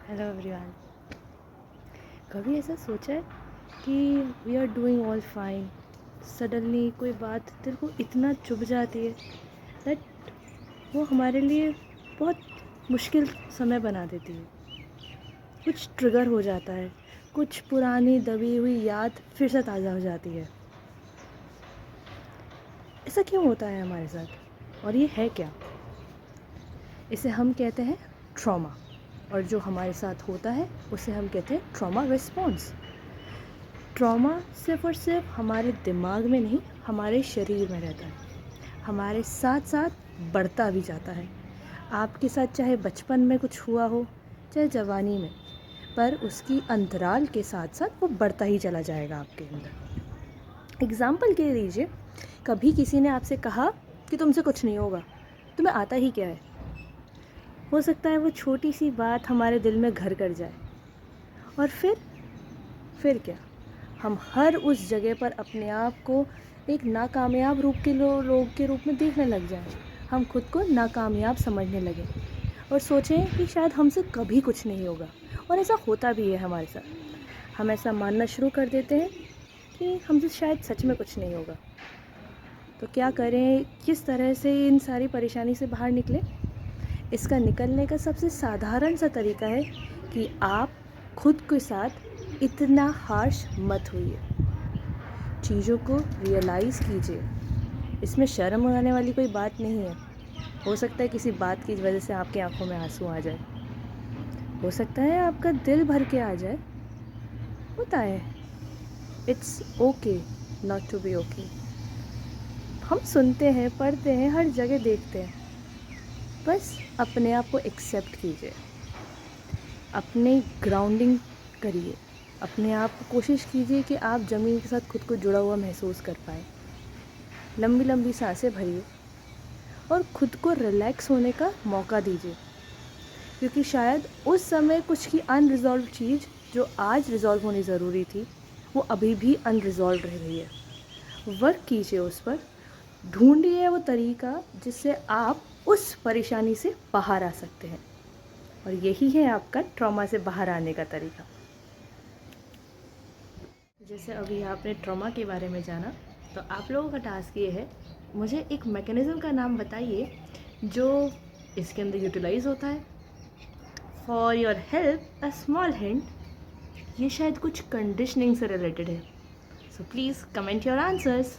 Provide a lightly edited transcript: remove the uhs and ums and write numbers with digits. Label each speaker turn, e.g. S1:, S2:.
S1: Hello everyone. कभी ऐसा सोचा है कि we are doing all fine, suddenly कोई बात दिल को इतना चुभ जाती है दैट वो हमारे लिए बहुत मुश्किल समय बना देती है। कुछ ट्रिगर हो जाता है, कुछ पुरानी दबी हुई याद फिर से ताज़ा हो जाती है। ऐसा क्यों होता है हमारे साथ और ये है क्या? इसे हम कहते हैं ट्रॉमा, और जो हमारे साथ होता है उसे हम कहते हैं ट्रॉमा रिस्पॉन्स। ट्रॉमा सिर्फ और सिर्फ हमारे दिमाग में नहीं, हमारे शरीर में रहता है, हमारे साथ साथ बढ़ता भी जाता है। आपके साथ चाहे बचपन में कुछ हुआ हो, चाहे जवानी में, पर उसकी अंतराल के साथ साथ वो बढ़ता ही चला जाएगा आपके अंदर। एग्ज़ाम्पल के लीजिए, कभी किसी ने आपसे कहा कि तुमसे कुछ नहीं होगा, तुम्हें आता ही क्या है। हो सकता है वो छोटी सी बात हमारे दिल में घर कर जाए, और फिर क्या, हम हर उस जगह पर अपने आप को एक नाकामयाब रूप के लोग के रूप में देखने लग जाएं। हम खुद को नाकामयाब समझने लगें और सोचें कि शायद हमसे कभी कुछ नहीं होगा। और ऐसा होता भी है हमारे साथ। हम ऐसा मानना शुरू कर देते हैं कि हमसे शायद सच में कुछ नहीं होगा। तो क्या करें, किस तरह से इन सारी परेशानी से बाहर निकलें? इसका निकलने का सबसे साधारण सा तरीका है कि आप खुद के साथ इतना हार्श मत होइए। चीज़ों को रियलाइज़ कीजिए। इसमें शर्म आने वाली कोई बात नहीं है। हो सकता है किसी बात की वजह से आपकी आंखों में आंसू आ जाए, हो सकता है आपका दिल भर के आ जाए, होता है। It's okay not to be okay. हम सुनते हैं, पढ़ते हैं, हर जगह देखते हैं। बस अपने आप को एक्सेप्ट कीजिए, अपने ग्राउंडिंग करिए, अपने आप को कोशिश कीजिए कि आप ज़मीन के साथ खुद को जुड़ा हुआ महसूस कर पाएँ। लंबी लंबी सांसें भरिए और खुद को रिलैक्स होने का मौका दीजिए, क्योंकि शायद उस समय कुछ की अनरिजॉल्व चीज़ जो आज रिजॉल्व होनी ज़रूरी थी, वो अभी भी अनरिजॉल्व रह रही है। वर्क कीजिए उस पर, ढूंढिए वो तरीका जिससे आप उस परेशानी से बाहर आ सकते हैं। और यही है आपका ट्रॉमा से बाहर आने का तरीका। जैसे अभी आपने ट्रॉमा के बारे में जाना, तो आप लोगों का टास्क ये है, मुझे एक मैकेनिज़्म का नाम बताइए जो इसके अंदर यूटिलाइज़ होता है। For your help a small hint, ये शायद कुछ कंडीशनिंग से रिलेटेड है। So please comment your answers.